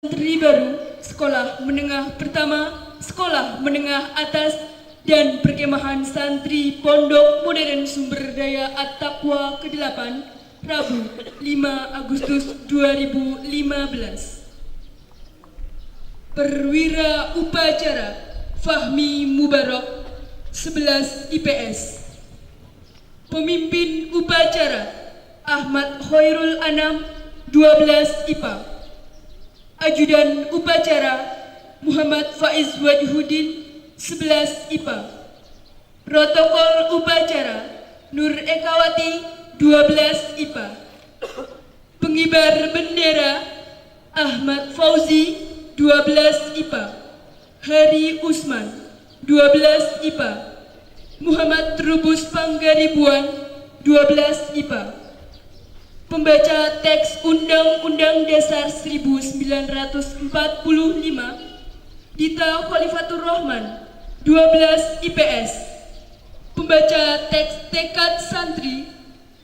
Santri baru, sekolah menengah pertama, sekolah menengah atas, dan perkemahan santri Pondok Modern Sumber Daya At-Taqwa ke-8, Rabu 5 Agustus 2015. Perwira Upacara Fahmi Mubarak 11 IPS. Pemimpin Upacara Ahmad Khairul Anam 12 IPA. Ajudan Upacara Muhammad Faiz Wajhuddin 11 IPA. Protokol Upacara Nur Ekawati 12 IPA. Pengibar Bendera Ahmad Fauzi 12 IPA. Hari Usman 12 IPA. Muhammad Trubus Panggaribuan 12 IPA. Pembaca teks Undang-Undang Dasar 1945 Dita Khalifatur Rahman 12 IPS. Pembaca teks tekad santri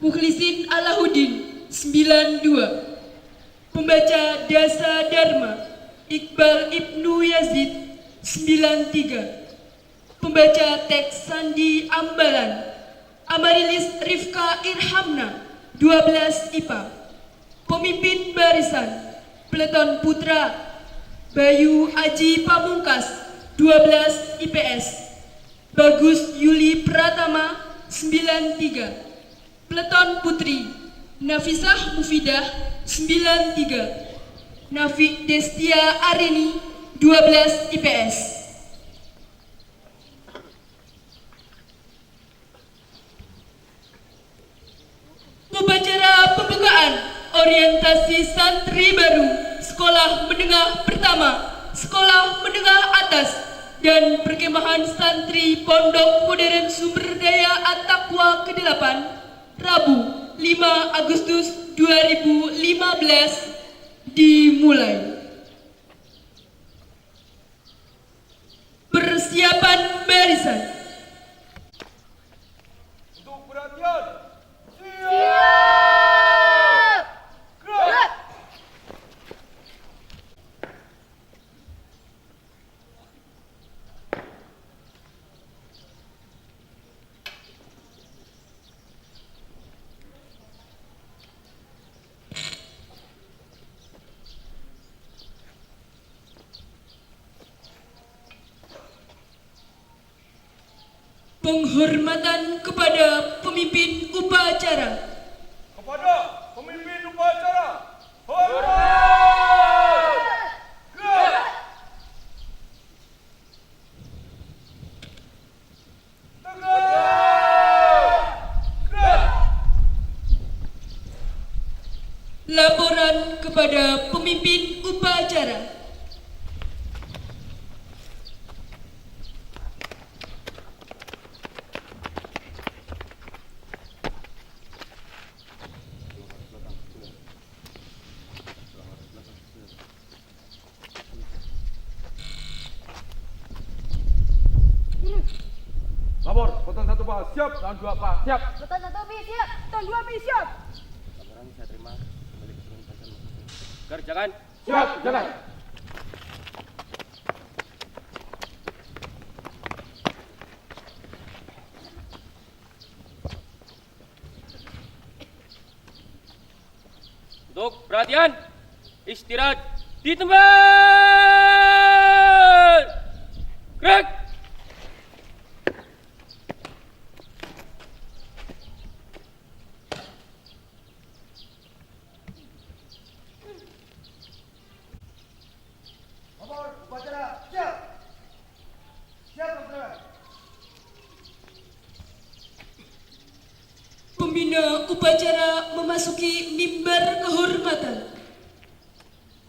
Mukhlisin Alahuddin 92. Pembaca dasa Dharma Iqbal Ibnu Yazid 93. Pembaca teks Sandi Ambalan Amarilis Rifka Irhamna 12 IPA. Pemimpin barisan Peleton Putra Bayu Aji Pamungkas 12 IPS. Bagus Yuli Pratama 93. Peleton Putri Nafisah Mufidah 93. Nafik Destia Arini 12 IPS. Upacara pembukaan orientasi santri baru sekolah menengah pertama, sekolah menengah atas, dan perkemahan santri Pondok Modern Sumber Daya At-Taqwa ke-8, Rabu 5 Agustus 2015 dimulai. Persiapan barisan. Untuk perhatian. Penghormatan kepada pemimpin upacara. Kepada pemimpin upacara, hormat! Gerak! Tegak! Gerak! Laporan kepada pemimpin upacara. Lapor, potong 1 Pak, siap, dan 2 Pak, siap. Beton 1 B siap, beton 2 B siap. Laporan saya terima kembali ke turun pasal masing-masing. Kerjakan. Siap, jalan. Untuk perhatian, istirahat di tempat. Gerak. Lapor, upacara, siap. Siap, upacara. Pembina upacara memasuki mimbar kehormatan.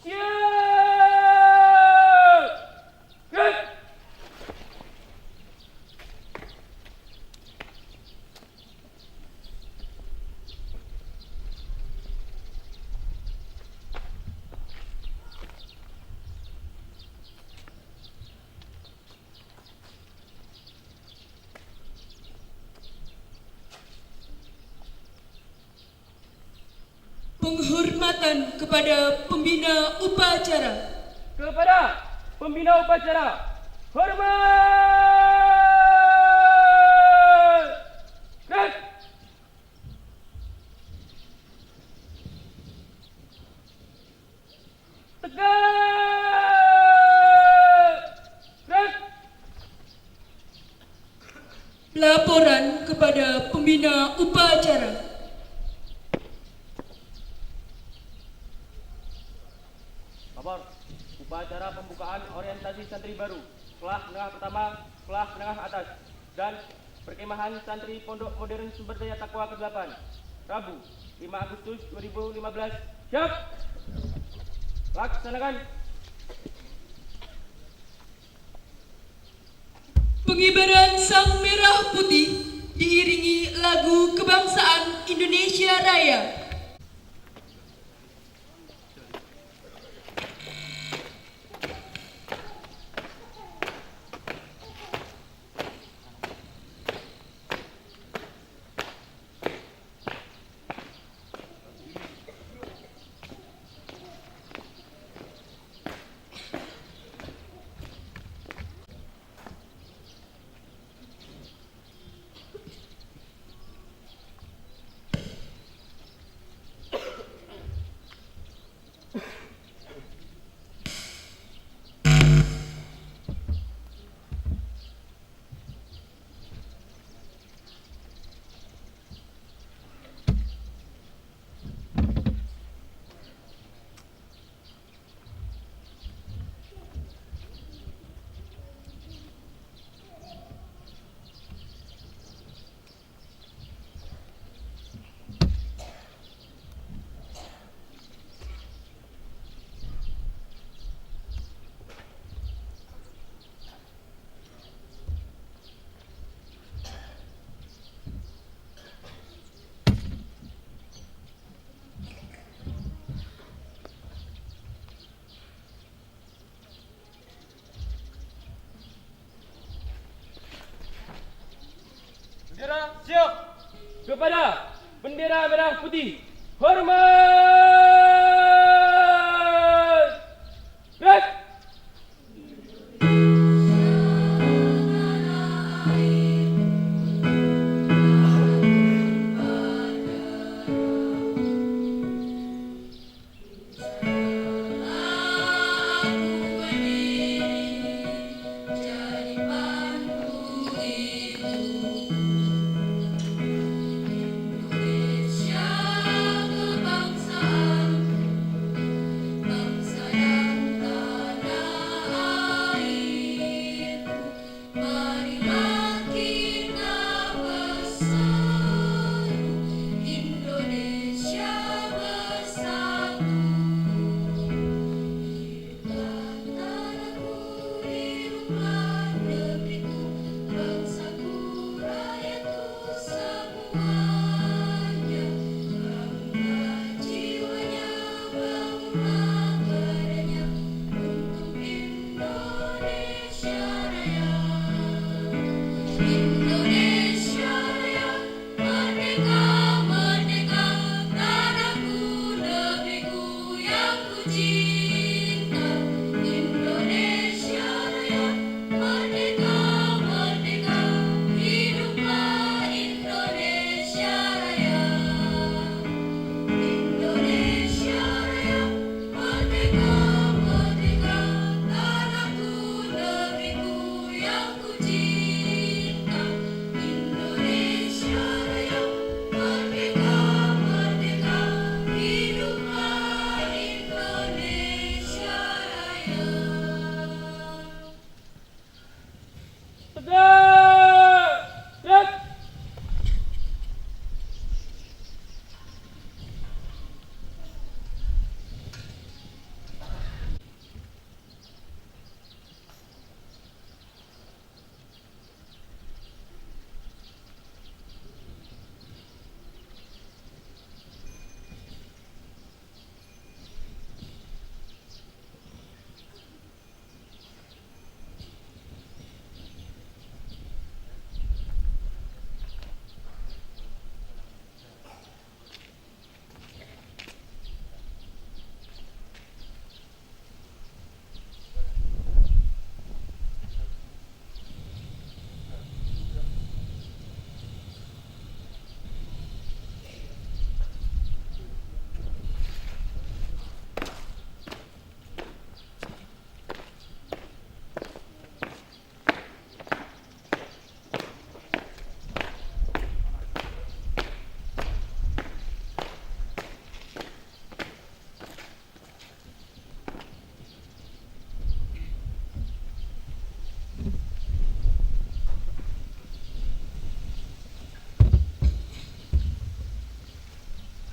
Siap. Gerak. Penghormatan kepada pembina upacara. Kepada pembina upacara, hormat! Gerak! Tegak! Gerak! Laporan kepada pembina upacara. Kabar, upacara pembukaan orientasi santri baru, kelas menengah pertama, kelas menengah atas, dan perkemahan santri Pondok Modern Sumberdaya Takwa ke-8, Rabu, 5 Agustus 2015. Siap! Laksanakan. Pengibaran Sang Merah Putih diiringi lagu kebangsaan Indonesia Raya. Bendera siap. Kepada bendera merah putih, hormat! Gerak! Indonesia kebangsaan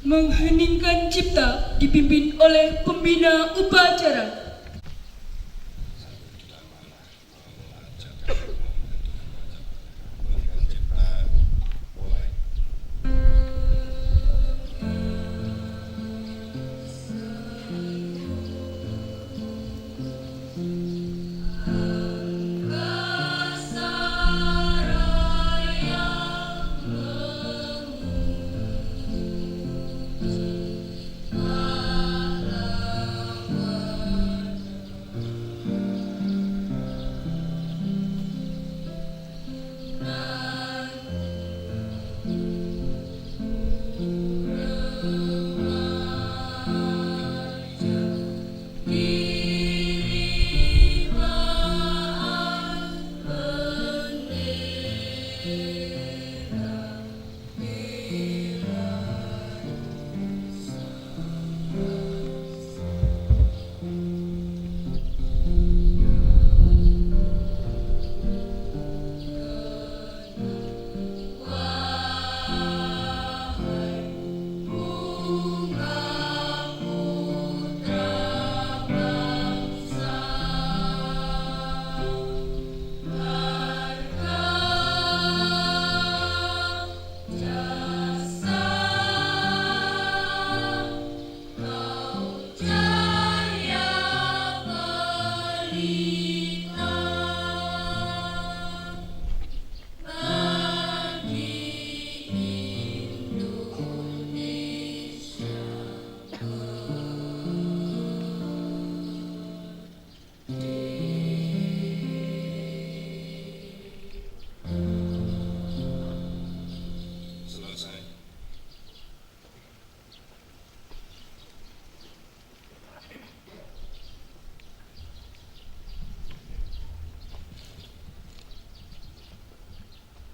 Mengheningkan cipta dipimpin oleh pembina upacara.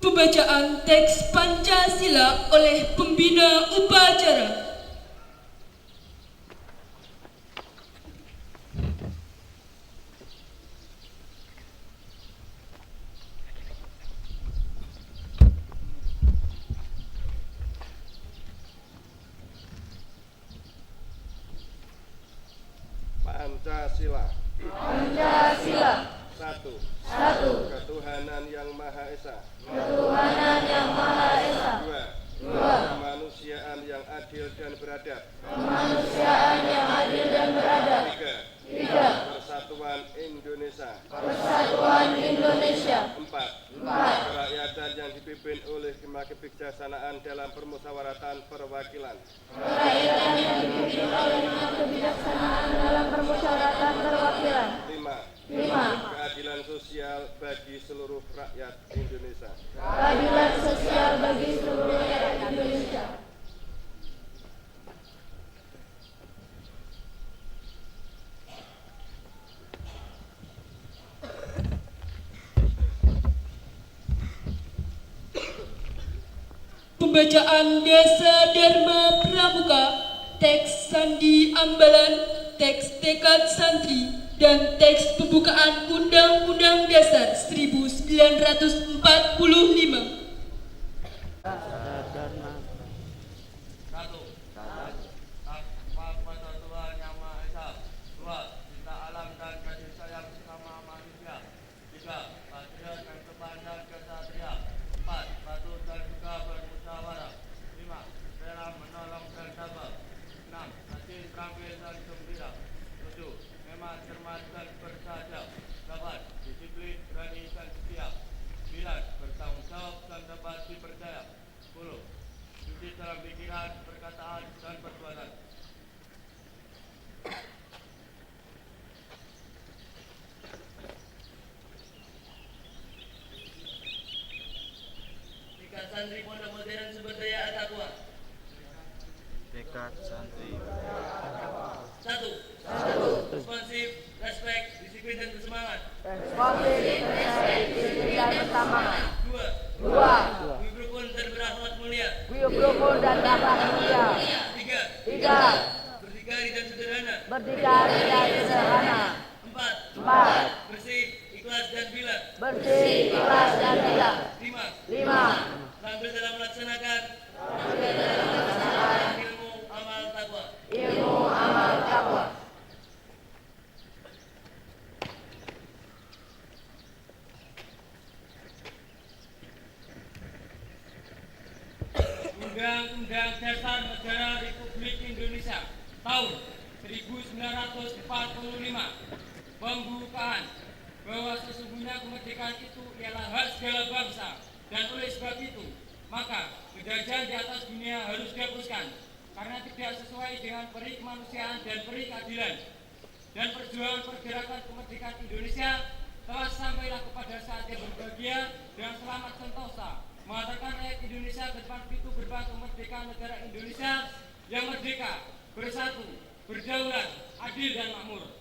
Pembacaan teks Pancasila oleh pembina upacara. Pancasila. Pancasila. Satu. Satu. Ketuhanan yang Maha Esa. Ketuhanan yang Maha Esa. Dua. Dua. Kemanusiaan yang adil dan beradab. Kemanusiaan yang adil dan beradab. Tiga. Tiga. Persatuan Indonesia. Persatuan Indonesia. Empat. Empat. Kerakyatan yang dipimpin oleh kebijaksanaan dalam permusyawaratan perwakilan. Kerakyatan yang dipimpin oleh kebijaksanaan dalam permusyawaratan perwakilan. Lima. Lima. Keadilan sosial bagi seluruh rakyat Indonesia. Keadilan sosial bagi seluruh rakyat Indonesia. Pembacaan Dasa Dharma Pramuka, teks Sandi Ambalan, teks Tekad Santri, dan teks pembukaan Undang-Undang Dasar 1945. Satu, takwa pada Tuhan Yang Maha Esa. Dua, cinta alam dan kasih sayang sesama manusia. Tiga, patriot dan kebanggaan kesatria. Empat, patuh dan juga bermusyawarah. Lima, rela menolong dan sabar. Enam, hati terampil dan gembira. Tujuh, hemat cermat dan bersahaja. Delapan, disiplin, berani dan setia. 9. Bertanggung jawab dan dapat dipercaya. 10. Jujur dalam pikiran, perkataan, dan perbuatan. Tingkat santri Pondok Modern Sumberdaya At-Taqwa. Tekad santri. 1. Responsif, respect, disiplin dan bersemangat. Responsif, respect, disiplin dan bersemangat. 2. Dua. Budi rukun dan berakhlak mulia. Guyup rukun dan akhlak mulia. 3. Tiga. Berdikari dan sederhana. Berdikari dan sederhana. 4. Empat. Bersih, ikhlas dan bila. Bersih, ikhlas dan bila. 5. Lima. Terampil dalam melaksanakan ilmu, Undang-Undang Dasar Negara Republik Indonesia tahun 1945 pembukaan bahwa sesungguhnya kemerdekaan itu ialah hak segala bangsa, dan oleh sebab itu maka penjajahan di atas dunia harus dihapuskan karena tidak sesuai dengan peri kemanusiaan dan peri keadilan. Dan perjuangan pergerakan kemerdekaan Indonesia telah sampailah kepada saat yang berbahagia dengan selamat sentosa, mengatakan rakyat Indonesia ke depan pintu gerbang kemerdekaan negara Indonesia yang merdeka, bersatu, berdaulat, adil dan makmur.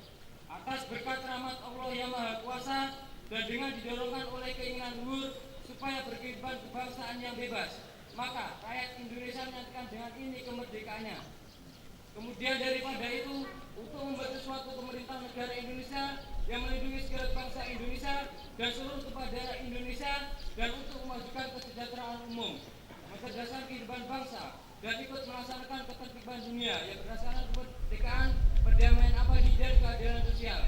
Atas berkat rahmat Allah yang Maha Kuasa dan dengan didorongkan oleh keinginan luhur supaya berkehidupan kebangsaan yang bebas, maka rakyat Indonesia menantikan dengan ini kemerdekaannya. Kemudian daripada itu, untuk membentuk suatu pemerintah negara Indonesia yang melindungi segala bangsa Indonesia dan seluruh kepala daerah Indonesia, dan untuk memajukan kesejahteraan umum, mencerdaskan kehidupan bangsa, dan ikut melaksanakan ketertiban dunia yang berdasarkan kemerdekaan, perdamaian abadi dan keadilan sosial.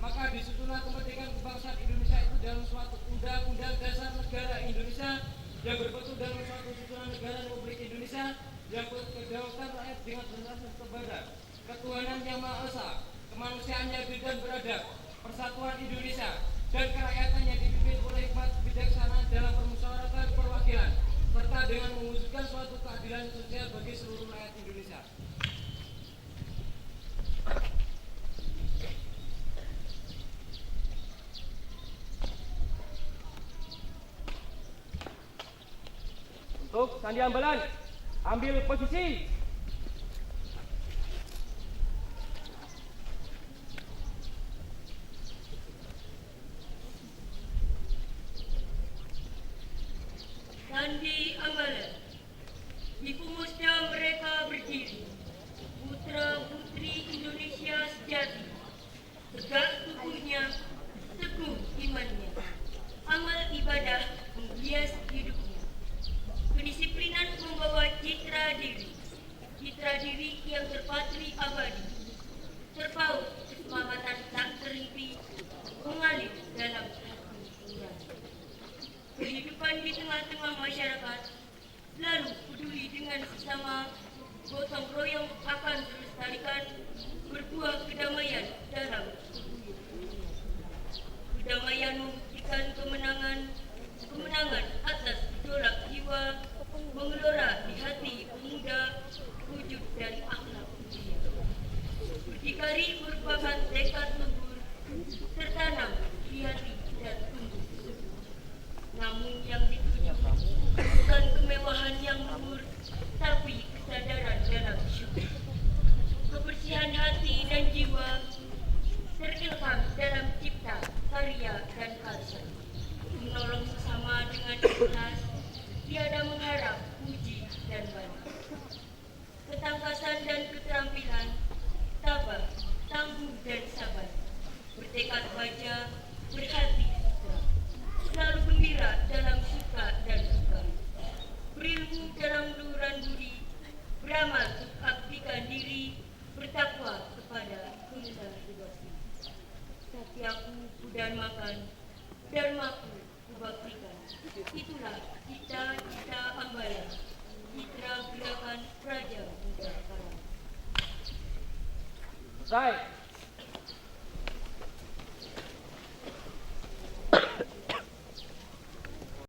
Maka disusunlah kemerdekaan kebangsaan Indonesia itu dalam suatu undang-undang dasar negara Indonesia yang berbentuk dalam suatu susunan negara Republik Indonesia yang berkedaulatan rakyat dengan berdasarkan kepada ketuhanan yang Maha Esa, kemanusiaan yang adil dan beradab, persatuan Indonesia, dan kerakyatan yang dipimpin oleh hikmat bijaksana dalam permusyawaratan perwakilan, serta dengan mewujudkan suatu keadilan sosial bagi seluruh rakyat Indonesia. Untuk Sandi Ambalan, ambil posisi. Sandi Ambalan. Di pumusnya mereka berdiri, putra-putri Indonesia sejati. Tegak tubuhnya, teguh imannya, amal ibadah menghias hidupnya. Kedisiplinan membawa citra diri yang terpatri abadi, terpaut keselamatan tak terhenti, mengalir dalam hati. Kehidupan di tengah-tengah masyarakat, selalu peduli dengan sesama, gotong royong akan melestarikan, berbuah kedamaian dalam kedamaian membuktikan kemenangan atas gejolak jiwa, menggelora di hati pemuda, wujud dari akhlak mulia. Berdikari merupakan tekad luhur, tertanam di hati dan tumbuh. Namun yang dituju bukan kemewahan yang luhur, tapi kesadaran dalam syukur. Kebersihan hati dan jiwa terilham dalam cipta, karya, dan karsa. Menolong sesama dengan ikhlas, tiada mengharap puji dan bala. Ketangkasan dan keterampilan, tabah, tangguh dan sabar, bertekad baja, berhati sutra, selalu gembira dalam suka dan duka, berilmu dalam luhuran budi, beramal untuk abdikan diri, bertakwa kepada Tuhan Tugasku. Setiaku dan makan, dharmaku kubaktikan. Itulah cita-cita Ambalan, citra gerakan Praja Muda Karang. Selesai.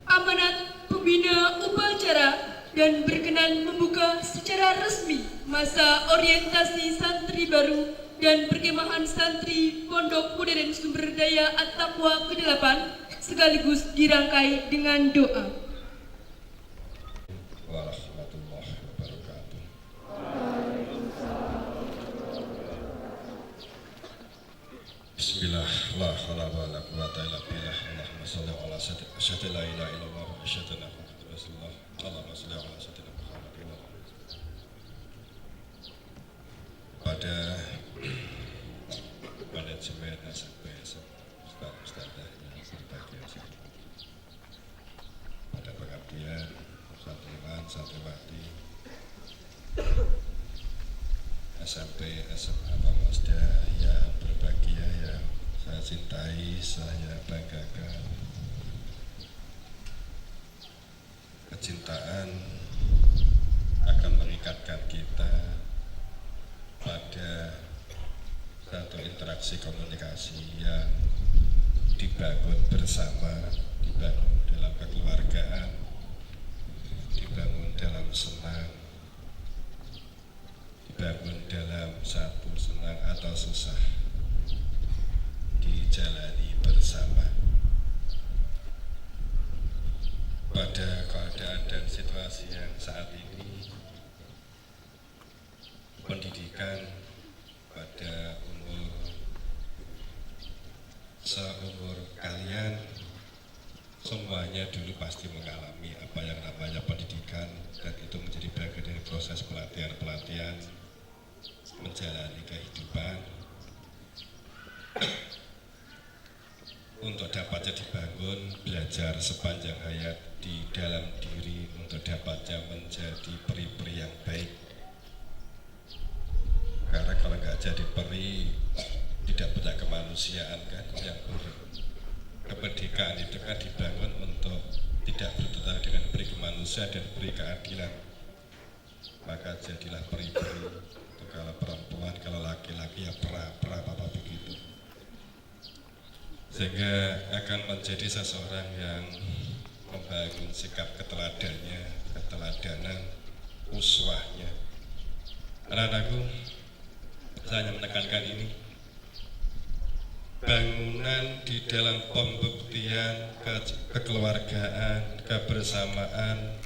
Amanat pembina upacara dan berkenan membuka secara resmi masa orientasi santri baru dan perkemahan santri Pondok Modern Sumber Daya At-Taqwa ke-8 sekaligus dirangkai dengan doa. Warahmatullahi wabarakatuh. Bismillah, la haula wala quwwata illa billah. Allahumma shalli ala sayyidina la ilaha illallah wa asyhadu anna Muhammadar Rasulullah. Allahumma shalli ala sayyidina Muhammadin wa ala pada manajemen SBS Ustaz-Ustazah yang berbahagia pada pengabdian santriwan santriwati SMP SMA Pemuda yang berbahagia yang saya cintai, saya banggakan. Kecintaan akan mengikatkan kita pada satu interaksi komunikasi yang dibangun bersama, dibangun dalam kekeluargaan, dibangun dalam senang, dibangun dalam satu senang atau susah, dijalani bersama. Pada keadaan dan situasi yang saat ini, pendidikan pada seumur kalian semuanya dulu pasti mengalami apa yang namanya pendidikan, dan itu menjadi bagian dari proses pelatihan menjalani kehidupan untuk dapatnya dibangun, belajar sepanjang hayat di dalam diri untuk dapatnya menjadi peri-peri yang baik. Karena kalau nggak jadi peri, tidak punya kemanusiaan kan, yang kemerdekaan itu kan dibangun untuk tidak bertentangan dengan peri kemanusiaan dan peri keadilan. Maka jadilah peri-peri. Kalau perempuan, kalau laki-laki ya pra apa begitu. Sehingga akan menjadi seseorang yang membangun sikap keteladanan, uswahnya. Anak-anakku, saya hanya menekankan ini. Bangunan di dalam pembuktian kekeluargaan, kebersamaan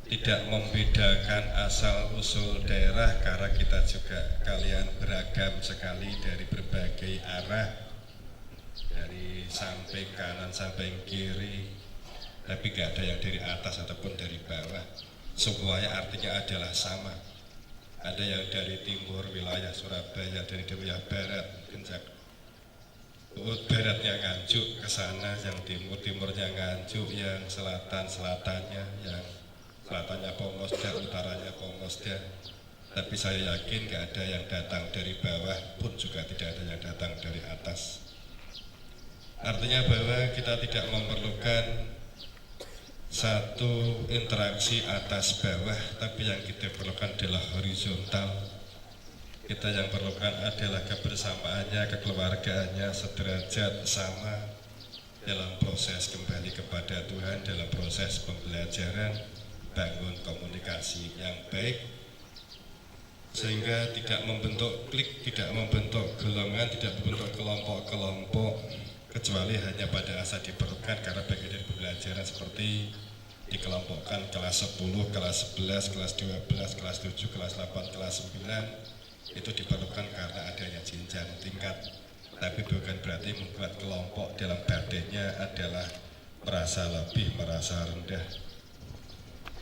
tidak membedakan asal usul daerah, karena kita juga kalian beragam sekali dari berbagai arah, dari samping kanan, samping kiri, tapi gak ada yang dari atas ataupun dari bawah. Semuanya artinya adalah sama. Ada yang dari timur wilayah Surabaya, dari wilayah barat, baratnya Nganjuk ke sana, yang timurnya Nganjuk, yang selatannya, yang selatannya Pomosda, utaranya Pomosda. Tapi saya yakin gak ada yang datang dari bawah, pun juga tidak ada yang datang dari atas. Artinya bahwa kita tidak memerlukan satu interaksi atas bawah, tapi yang kita perlukan adalah horizontal. Kita yang perlukan adalah kebersamaannya, kekeluargaannya sederajat, sama dalam proses kembali kepada Tuhan, dalam proses pembelajaran, bangun komunikasi yang baik, sehingga tidak membentuk klik, tidak membentuk golongan, tidak membentuk kelompok-kelompok, kecuali hanya pada asa diperlukan karena bagian dari pembelajaran, seperti dikelompokkan kelas 10, kelas 11, kelas 12, kelas 7, kelas 8, kelas 9. Itu diperlukan karena adanya jenjang tingkat, tapi bukan berarti membuat kelompok dalam badannya adalah merasa lebih, merasa rendah.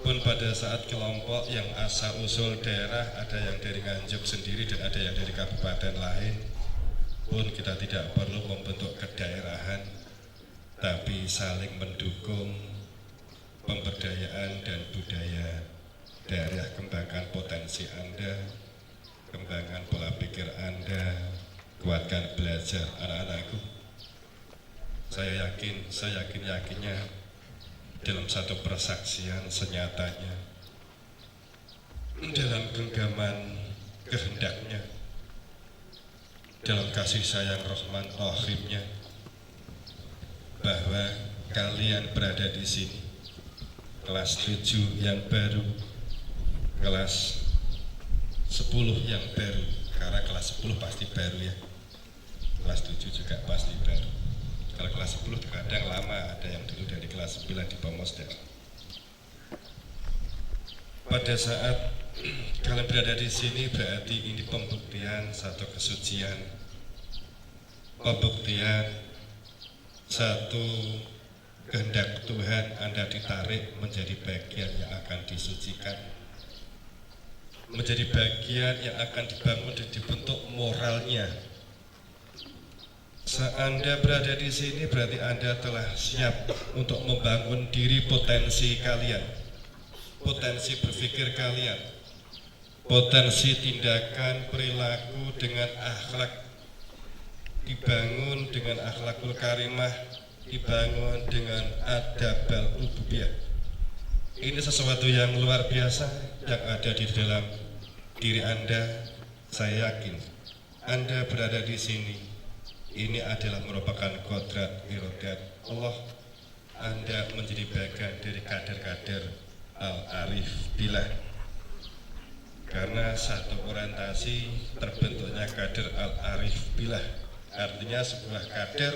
Pun pada saat kelompok yang asal usul daerah, ada yang dari Nganjuk sendiri dan ada yang dari kabupaten lain, pun kita tidak perlu membentuk kedaerahan, tapi saling mendukung pemberdayaan dan budaya daerah. Kembangkan potensi Anda, kembangkan pola pikir Anda, kuatkan belajar anak-anakku. Saya yakinnya dalam satu persaksian senyatanya, dalam genggaman kehendaknya, dalam kasih sayang Rahman Rahimnya, bahwa kalian berada di sini, kelas 7 yang baru, kelas 10 yang baru, karena kelas 10 pasti baru ya, kelas 7 juga pasti baru. Kalau kelas 10 kadang lama, ada yang dulu dari kelas 9 di Pomosda. Pada saat kalian berada di sini, berarti ini pembuktian satu kesucian, pembuktian satu kehendak Tuhan. Anda ditarik menjadi bagian yang akan disucikan, menjadi bagian yang akan dibangun dan dibentuk moralnya. Saat Anda berada di sini, berarti Anda telah siap untuk membangun diri, potensi kalian, potensi berpikir kalian, potensi tindakan, perilaku dengan akhlak, dibangun dengan akhlakul karimah, dibangun dengan adabal ubudiyah. Ini sesuatu yang luar biasa yang ada di dalam diri Anda. Saya yakin Anda berada di sini, ini adalah merupakan kodrat irodat Allah. Anda menjadi bagian dari kader-kader Al-Arif Billah. Karena satu orientasi terbentuknya kader Al-Arif Billah, artinya sebuah kader,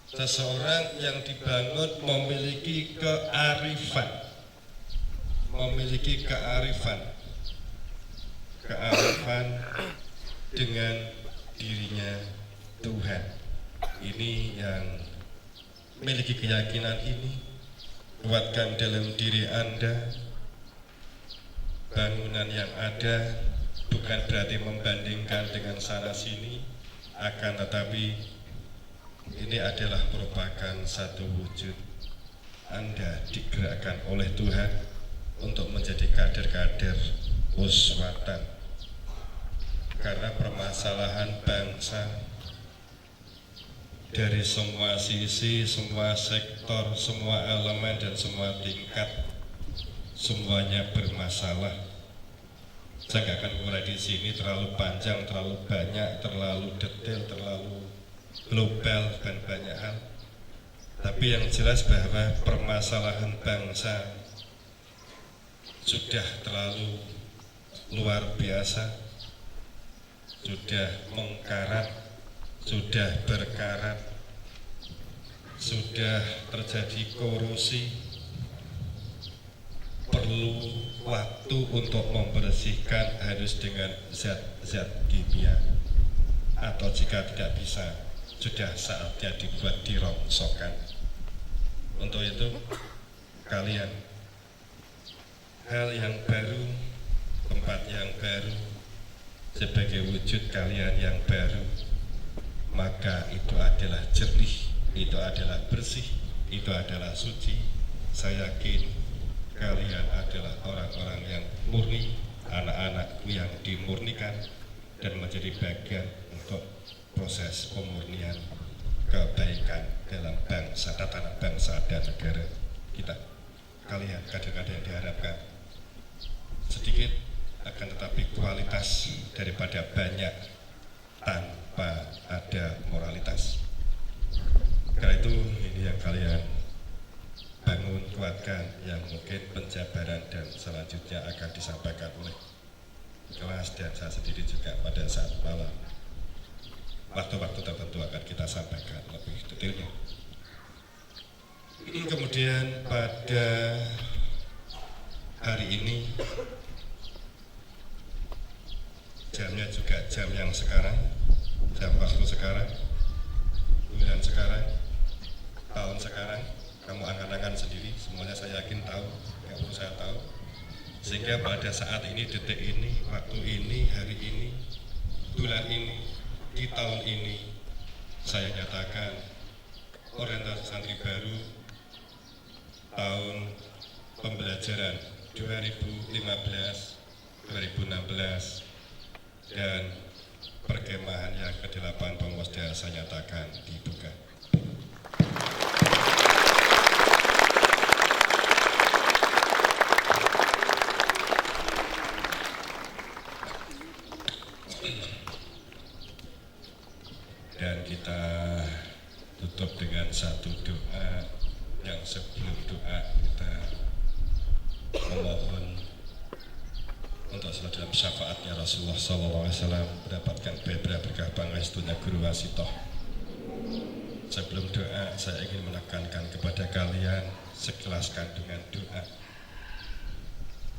seseorang yang dibangun memiliki kearifan, dengan dirinya Tuhan. Ini yang memiliki keyakinan ini, kuatkan dalam diri Anda. Bangunan yang ada bukan berarti membandingkan dengan sana sini, akan tetapi ini adalah merupakan satu wujud Anda digerakkan oleh Tuhan untuk menjadi kader-kader uswatan. Karena permasalahan bangsa dari semua sisi, semua sektor, semua elemen dan semua tingkat, semuanya bermasalah. Saya nggak akan mulai di sini, terlalu panjang, terlalu banyak, terlalu detail, terlalu global dan banyak hal. Tapi yang jelas bahwa permasalahan bangsa sudah terlalu luar biasa, sudah mengkarat, sudah berkarat, sudah terjadi korosi. Perlu waktu untuk membersihkan, harus dengan zat-zat kimia, atau jika tidak bisa, sudah saatnya dibuat dirongsokan. Untuk itu kalian, hal yang baru, tempat yang baru, sebagai wujud kalian yang baru, maka itu adalah jernih, itu adalah bersih, itu adalah suci. Saya yakin kalian adalah orang-orang yang murni, anak-anak yang dimurnikan dan menjadi bagian untuk proses pemurnian kebaikan dalam bangsa, tatanan bangsa dan negara kita. Kalian kader-kader yang diharapkan sedikit, akan tetapi kualitas daripada banyak tanpa ada moralitas. Karena itu ini yang kalian bangun, kuatkan, yang mungkin penjabaran dan selanjutnya akan disampaikan oleh kelas dan saya sendiri juga pada saat malam. Waktu-waktu tertentu akan kita sampaikan lebih detailnya. Kemudian pada hari ini, jamnya juga jam yang sekarang, jam waktu sekarang, bulan sekarang, tahun sekarang. Kamu angan-angan sendiri, semuanya saya yakin tahu, nggak perlu saya tahu. Sehingga pada saat ini, detik ini, waktu ini, hari ini, bulan ini, di tahun ini, saya nyatakan orientasi santri baru tahun pembelajaran 2015-2016 dan perkemahan yang ke-8 Pemosda saya nyatakan dibuka. Dan kita tutup dengan satu doa, yang sebelum doa kita memohon untuk selalu dalam syafaatnya Rasulullah SAW mendapatkan beberapa berkah pangestunya Guru Wasitoh. Sebelum doa, saya ingin menekankan kepada kalian sekelas kandungan doa.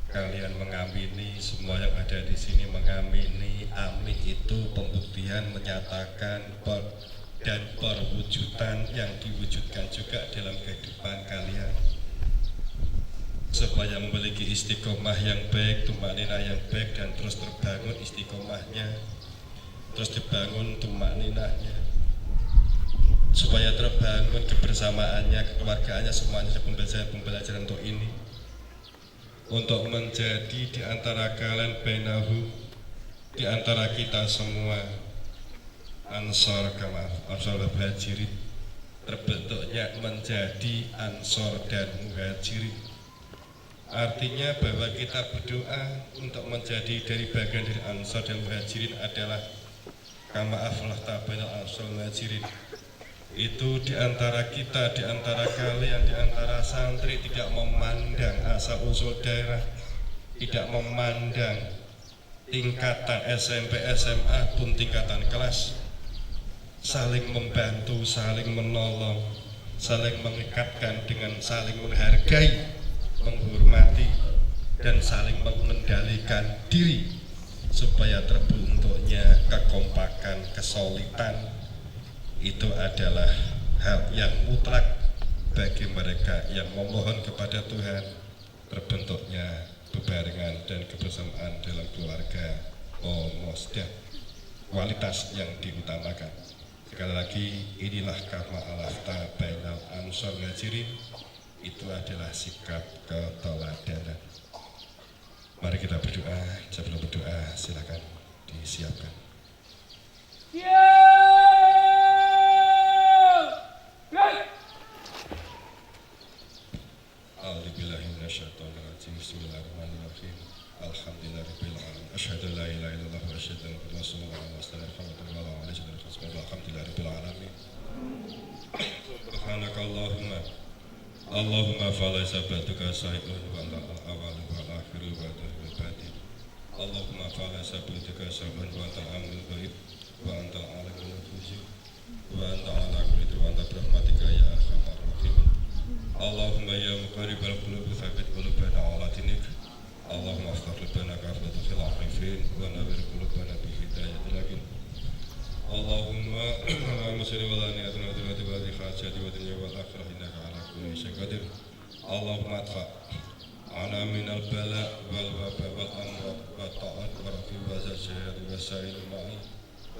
Kalian mengamini, semua yang ada di sini mengamini, amin itu pembuktian menyatakan dan perwujudan yang diwujudkan juga dalam kehidupan kalian, supaya memiliki istiqomah yang baik, tumaknina yang baik, dan terus terbangun istiqomahnya, terus dibangun tumakninahnya, supaya terbangun kebersamaannya, kekeluargaannya, semuanya pembelajaran untuk ini, untuk menjadi di antara kalian bainahu, di antara kita semua ansor kama ansor muhajirin, terbentuknya menjadi ansor dan muhajirin, Artinya bahwa kita berdoa untuk menjadi dari bagian dari Ansor dan Muhajirin adalah kama aflah tabainal Ansor Muhajirin. Itu diantara kita, diantara kalian, diantara santri tidak memandang asal usul daerah, tidak memandang tingkatan SMP, SMA pun tingkatan kelas, saling membantu, saling menolong, saling mengikatkan dengan saling menghargai, menghormati, dan saling mengendalikan diri supaya terbentuknya kekompakan, kesolidan. Itu adalah hal yang mutlak bagi mereka yang memohon kepada Tuhan terbentuknya bebarengan dan kebersamaan dalam keluarga Musda, kualitas yang diutamakan. Sekali lagi, inilah kama alafta bainal Ansor Muhajirin, itu adalah sikap keteladanan. Mari kita berdoa. Sebelum berdoa silakan disiapkan. Bismillahirrahmanirrahim. Alhamdulillahirabbil alamin. Asyhadu an la ilaha illallah wa asyhadu anna Rasulullah sallallahu alaihi wasallam. Alhamdulillahirabbil alamin. Subhanakallahumma Allahumma falaysa ba'duka sa'idun wa anta al-awwal wal akhir wa al batin. Allahumma falaysa ba'duka sa'idun wa anta al-amul ghaib wa anta al-alimul ghuyub wa anta ala kulli wa anta birahmatika ya arhamar rahimin. Allahumma ya muqarribal qulubi tsabbit qulubana ala dinik. Allahumma aftah lana kafatan fil arifin wa nawwir qulubana bi hidayatil yakin. Allahumma salli ala nabiyyina Muhammad wa alihi khasati wa dunya wal akhirah innaka ala kulli syai'in qadir. Allahumma adfa ana minal bala wal waba wal amrad wa ta'at wa rafi wa zasyad wa sa'il ma'i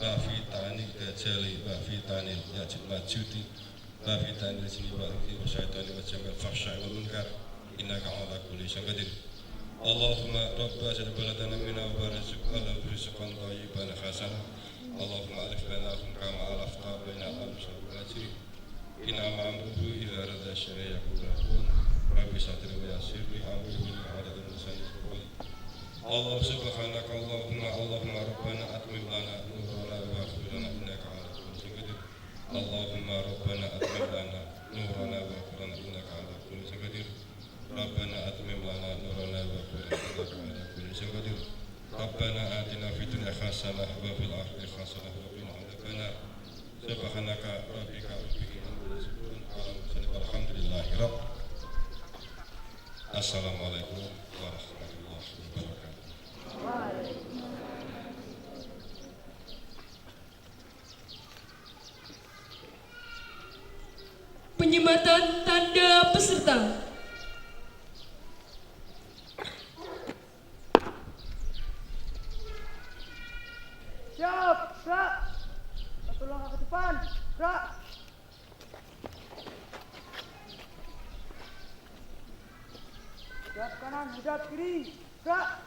wa fi ta'ani dajali wa fi ta'ani yajid majuti wa fi ta'ani sini wa fi wa syaitani wa jamal fahsya'i wal munkar innaka ala kulli syai'in qadir. Allahumma rabba jalla baladana minna wa rizq ala rizqan thayyiban hasanah. Allahumma alif bainahum kama alafta bainal Ansor wal Muhajirin. Inna ma'amruhu idza rada syai'an yaqulu rabbi satir wa yassir li amri min adadul lisani qul. Allah subhanaka Allahumma rabbana atmim lana nurana wa ighfir lana innaka ala kulli syai'in qadir. Allahumma rabbana atmim lana nurana wa ighfir lana innaka ala kulli syai'in qadir. Rabbana atmim lana nurana wa ighfir lana innaka ala kulli syai'in qadir. Rabbana atina fid dunya hasanah wa fil akhirati hasanah wa qina adzabannar. Subhanaka rabbika rabbil izzati walhamdulillahi rabb. Assalamualaikum warahmatullahi wabarakatuh. Penyematan tanda peserta. Siap, gerak. Satu langkah ke depan, gerak. Hadap kanan, hadap kiri, gerak.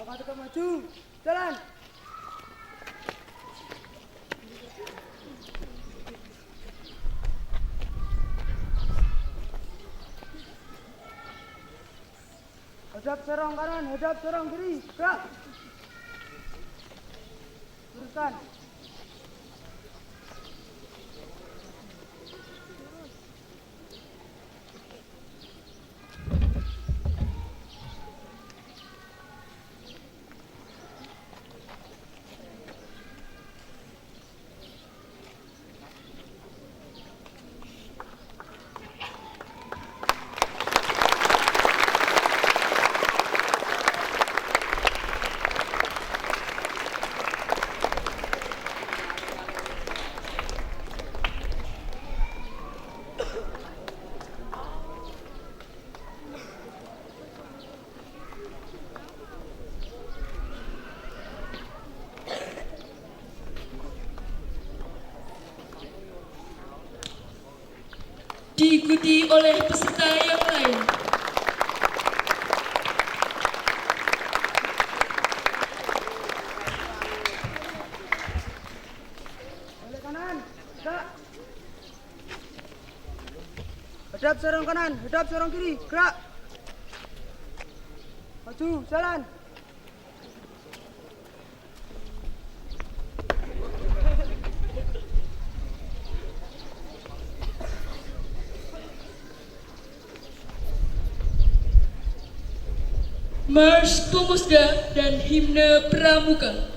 Langkah depan maju, jalan. Hadap serong kanan, hadap serong kiri, gerak. Luruskan. Diikuti oleh peserta yang lain. Balik kanan, gerak. Hadap serong kanan, hadap serong kiri, gerak. Maju, jalan. Marш Pemusda dan Himne Pramuka.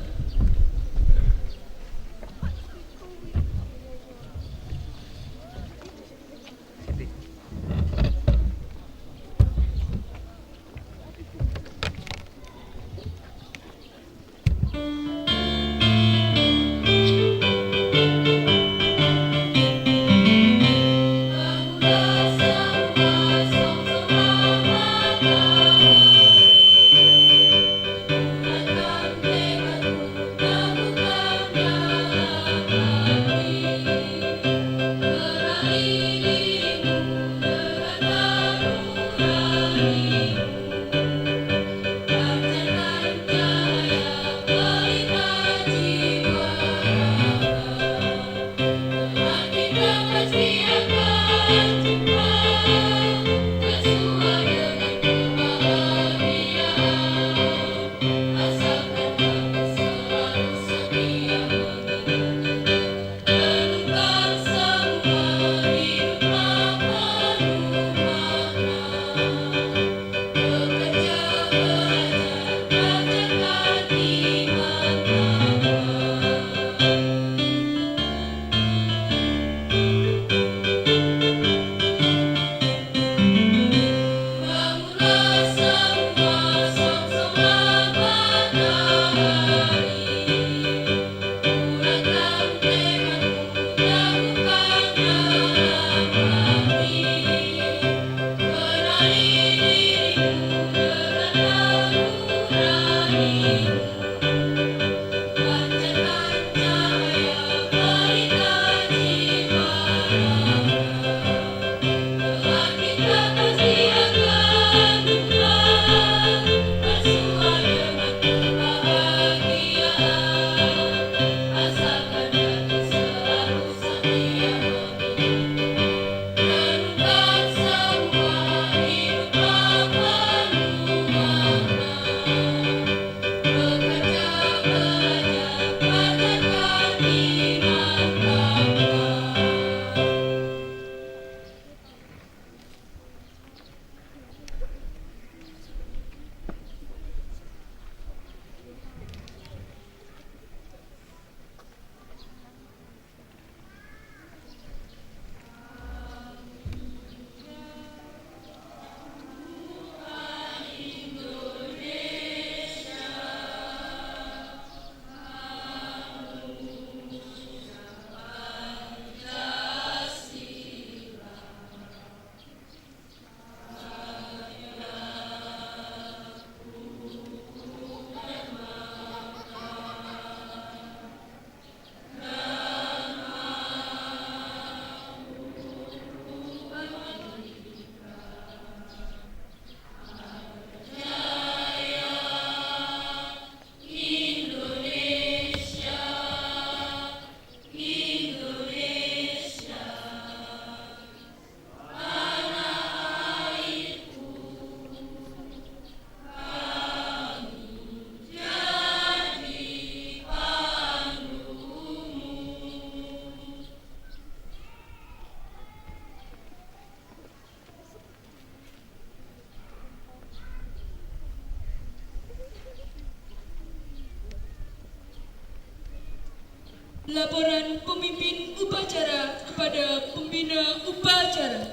Laporan pemimpin upacara kepada pembina upacara.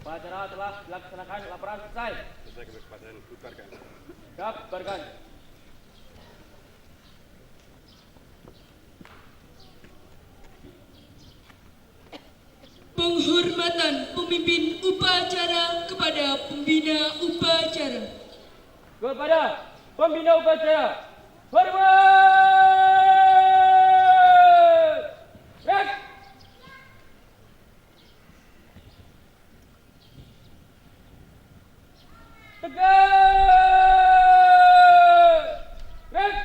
Upacara telah dilaksanakan, laporan selesai. Selesai kesempatan, bubarkan. Siap, bubarkan. Penghormatan pemimpin upacara kepada pembina upacara. Kepada pembina upacara, hormat! Rek! Tegak! Rek!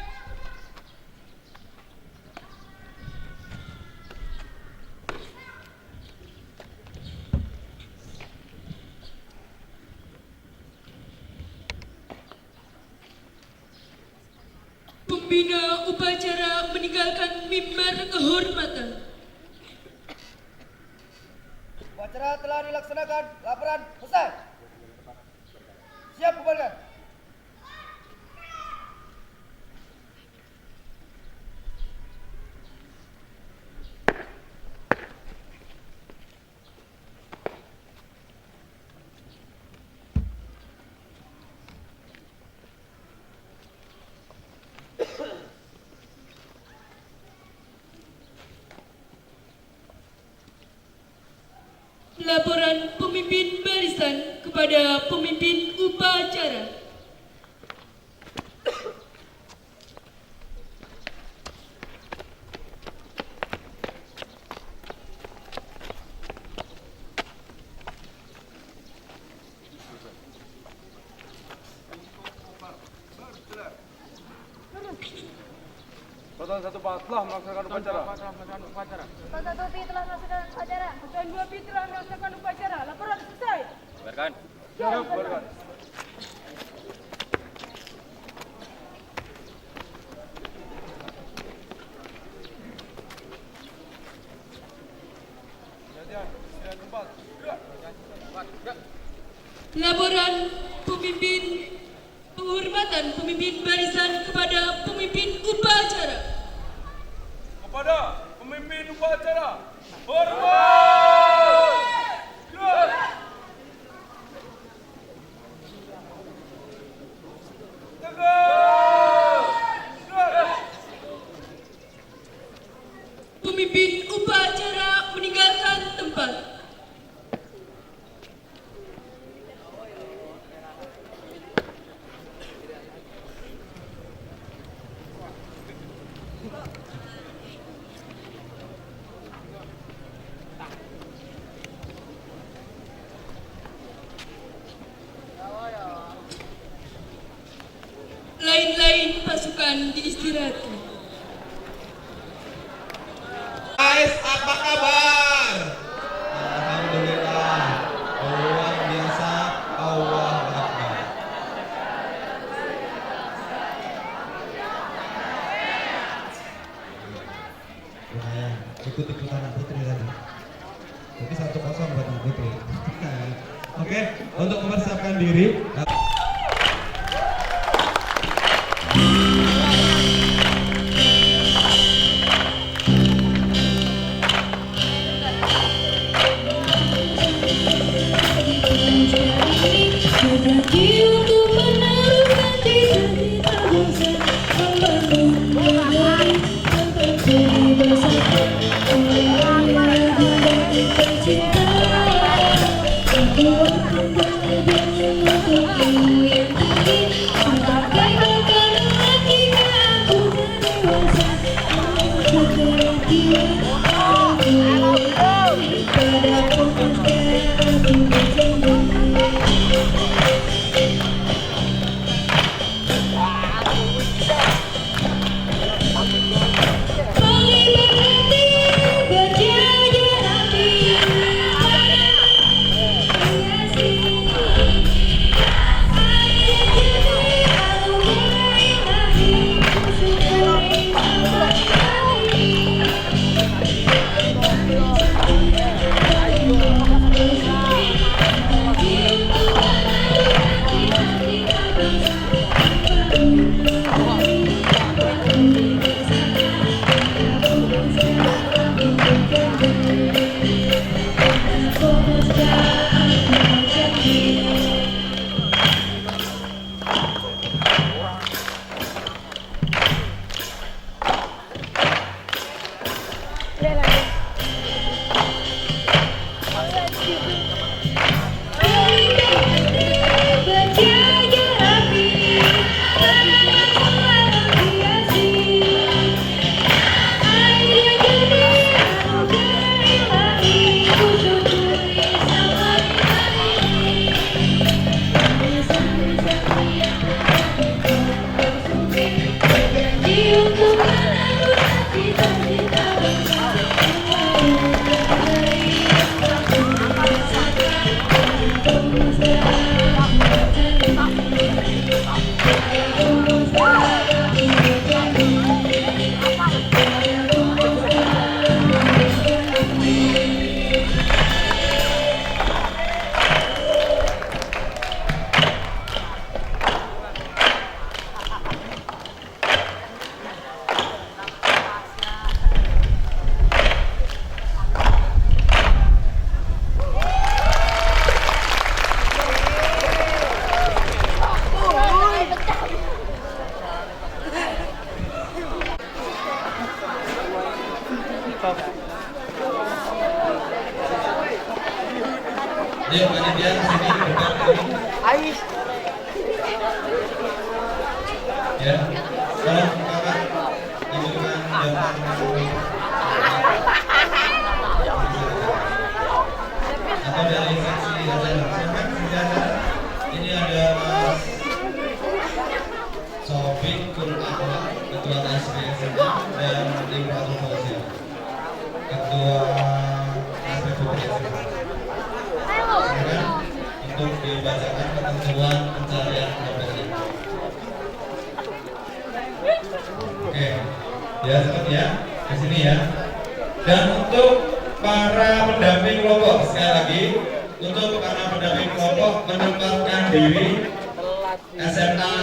Pembina upacara meninggalkan mimbar kehormatan. Upacara telah dilaksanakan. Laporan selesai. Siap bubarkan. Laporan pemimpin barisan kepada pemimpin upacara. Pasukan 1 Pak telah melaksanakan upacara. Pasukan 2 P telah melaksanakan upacara. Pasukan 2 P telah melaksanakan upacara. Laporan selesai. Bubarkan. Siap, bubarkan. Laporan pemimpin penghormatan pemimpin barisan kepada pemimpin upacara. Kepada pemimpin upacara, hormat! Pemimpin upacara meninggalkan tempat. Lain-lain pasukan diistirahatkan. Guys, apa kabar? Alhamdulillah, luar biasa, Allah Akbar. Lumayan, ikut-ikutan Putri tadi. Jadi 1-0 buat Putri. Oke, untuk mempersiapkan diri. Ayo panitia kesini depan ini. Ya, tolong kakak tunjukkan jabatan atau dari seksi acara. Silakan seksi acara. Ini ada Mas Sofik Kurniawan, Ketua SPSM dan Tim Patrol Sosial, Ketua Aspek Publik. Silakan untuk dibacakan ketentuan pencarian kelompoknya. Oke, ya seperti ya, ke sini ya. Dan untuk para pendamping kelompok sekali lagi, untuk para pendamping kelompok menempatkan diri SMA